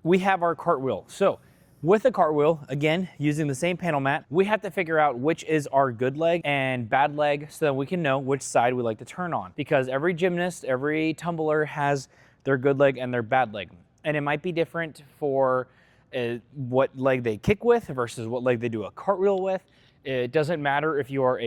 we have our cartwheel. So with a cartwheel, again, using the same panel mat, we have to figure out which is our good leg and bad leg so that we can know which side we like to turn on. Because every gymnast, every tumbler has their good leg and their bad leg. And it might be different for what leg they kick with versus what leg they do a cartwheel with. It doesn't matter if you're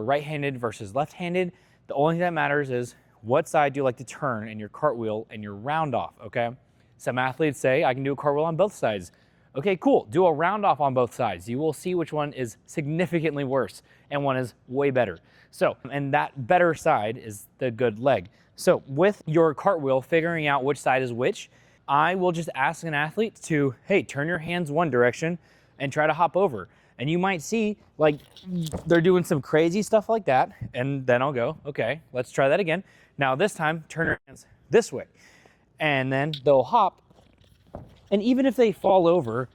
right-handed versus left-handed. The only thing that matters is what side do you like to turn in your cartwheel and your round off, okay? Some athletes say, I can do a cartwheel on both sides. Okay, cool, do a round off on both sides. You will see which one is significantly worse and one is way better. So, and that better side is the good leg. So with your cartwheel, figuring out which side is which, I will just ask an athlete to, hey, turn your hands one direction and try to hop over. And you might see like they're doing some crazy stuff like that. And then I'll go, okay, let's try that again. Now this time, turn your hands this way. And then they'll hop. And even if they fall over,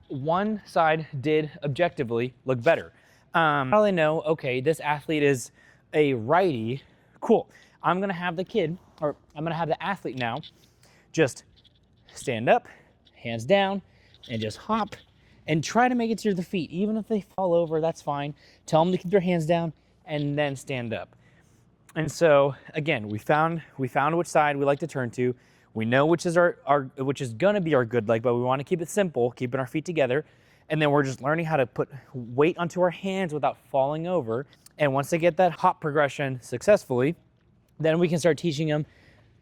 one side did objectively look better. How do they know, okay, this athlete is a righty? Cool. I'm gonna have the kid, or I'm gonna have the athlete now just stand up, hands down, and just hop and try to make it to the feet. Even if they fall over, that's fine. Tell them to keep their hands down and then stand up. And so again, we found which side we like to turn to. We know which is which is gonna be our good leg, but we wanna keep it simple, keeping our feet together. And then we're just learning how to put weight onto our hands without falling over. And once they get that hop progression successfully, then we can start teaching them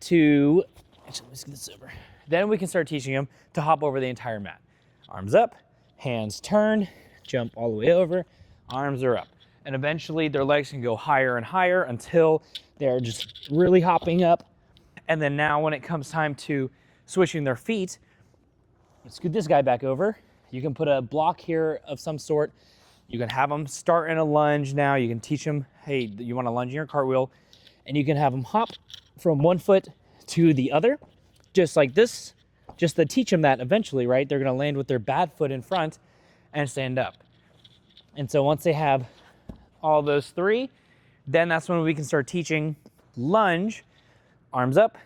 to, actually, let's get this over. Then we can start teaching them to hop over the entire mat. Arms up, hands turn, jump all the way over, arms are up. And eventually their legs can go higher and higher until they're just really hopping up. And then now when it comes time to switching their feet, let's scoot this guy back over. You can put a block here of some sort. You can have them start in a lunge now. You can teach them, hey, you want to lunge in your cartwheel, and you can have them hop from one foot to the other, just like this, just to teach them that eventually, right? They're going to land with their bad foot in front and stand up. And so once they have all those three, then that's when we can start teaching lunge, arms up,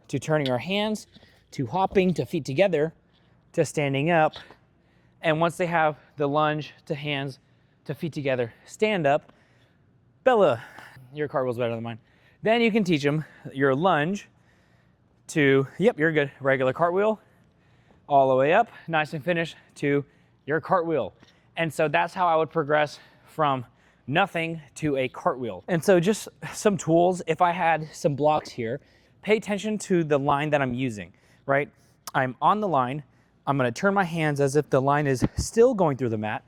to turning our hands, to hopping, to feet together, to standing up. And once they have the lunge, to hands, to feet together, stand up. Bella, your cartwheel's better than mine. Then you can teach them your lunge to, yep, you're good, regular cartwheel, all the way up, nice and finished to your cartwheel. And so that's how I would progress from nothing to a cartwheel. And so just some tools, if I had some blocks here, pay attention to the line that I'm using, right? I'm on the line, I'm gonna turn my hands as if the line is still going through the mat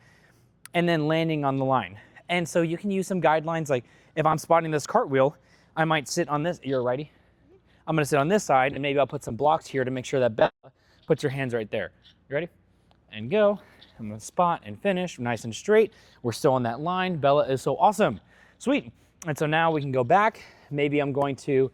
and then landing on the line. And so you can use some guidelines, like if I'm spotting this cartwheel, I might sit on this, you're righty? I'm gonna sit on this side and maybe I'll put some blocks here to make sure that Bella puts your hands right there. You ready? And go. I'm gonna spot and finish, nice and straight. We're still on that line. Bella is so awesome. Sweet. And so now we can go back. Maybe I'm going to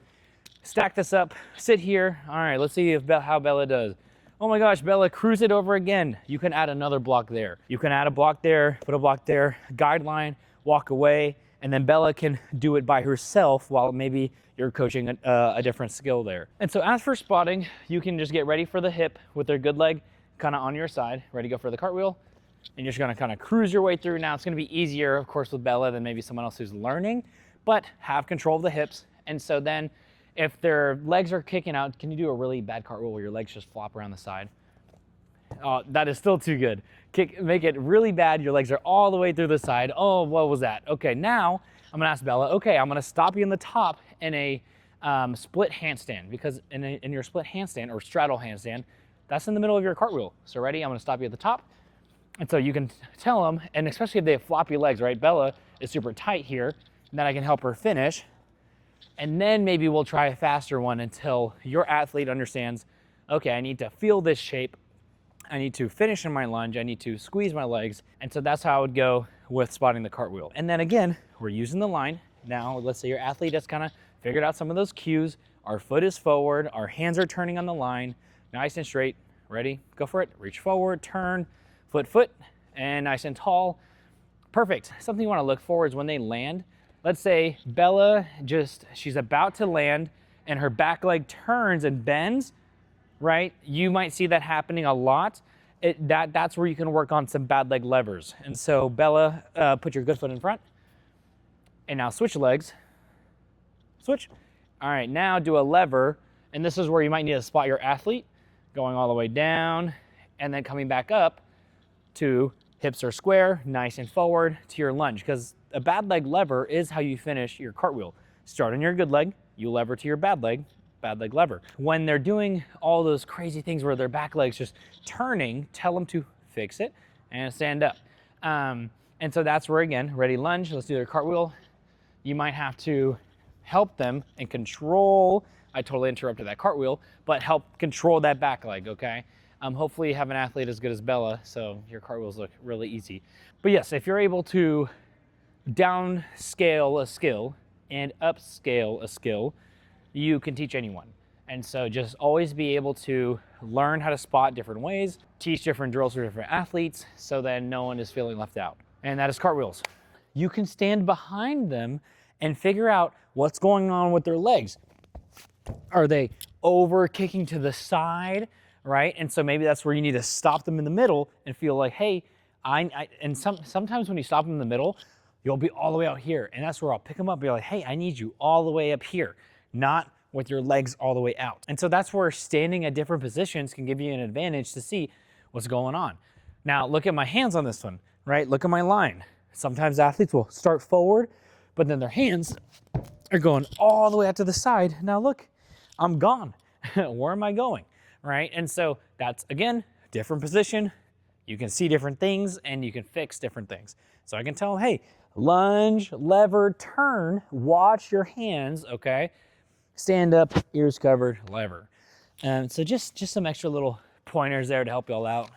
stack this up, sit here. All right, let's see how Bella does. Oh my gosh, Bella, cruise it over again. You can add another block there. You can add a block there, put a block there, guideline, walk away, and then Bella can do it by herself while maybe you're coaching a different skill there. And so as for spotting, you can just get ready for the hip with their good leg kind of on your side, ready to go for the cartwheel. And you're just gonna kind of cruise your way through. Now it's gonna be easier, of course, with Bella than maybe someone else who's learning, but have control of the hips. And so then if their legs are kicking out, can you do a really bad cartwheel where your legs just flop around the side? That is still too good. Make it really bad. Your legs are all the way through the side. Oh, what was that? Okay, now I'm gonna ask Bella, okay, I'm gonna stop you in the top in a split handstand, because in your split handstand or straddle handstand, that's in the middle of your cartwheel. So ready, I'm gonna stop you at the top. And so you can tell them, and especially if they have floppy legs, right? Bella is super tight here, and then I can help her finish. And then maybe we'll try a faster one until your athlete understands, okay, I need to feel this shape. I need to finish in my lunge. I need to squeeze my legs. And so that's how I would go with spotting the cartwheel. And then again, we're using the line. Now, let's say your athlete has kind of figured out some of those cues. Our foot is forward. Our hands are turning on the line. Nice and straight. Ready? Go for it. Reach forward, turn, foot, and nice and tall. Perfect. Something you want to look for is when they land. Let's say Bella she's about to land and her back leg turns and bends. right? You might see that happening a lot. That's where you can work on some bad leg levers. And so Bella, put your good foot in front. And now switch legs. Switch. All right, now do a lever. And this is where you might need to spot your athlete, going all the way down and then coming back up to hips are square, nice and forward to your lunge, because a bad leg lever is how you finish your cartwheel. Start on your good leg, you lever to your bad leg lever. When they're doing all those crazy things where their back leg's just turning, tell them to fix it and stand up. And so that's where, again, ready lunge, let's do their cartwheel. You might have to help them and control, I totally interrupted that cartwheel, but help control that back leg, okay? Hopefully you have an athlete as good as Bella, so your cartwheels look really easy. But yes, if you're able to downscale a skill and upscale a skill, you can teach anyone. And so just always be able to learn how to spot different ways, teach different drills for different athletes, so then no one is feeling left out. And that is cartwheels. You can stand behind them and figure out what's going on with their legs. Are they over kicking to the side, right? And so maybe that's where you need to stop them in the middle and feel like, hey, sometimes when you stop them in the middle, you'll be all the way out here. And that's where I'll pick them up and be like, hey, I need you all the way up here, not with your legs all the way out. And so that's where standing at different positions can give you an advantage to see what's going on. Now, look at my hands on this one, right? Look at my line. Sometimes athletes will start forward, but then their hands are going all the way out to the side. Now look, I'm gone. Where am I going, right? And so that's, again, different position. You can see different things and you can fix different things. So I can tell, hey, lunge, lever, turn, watch your hands, okay? Stand up, ears covered, lever. So just some extra little pointers there to help you all out.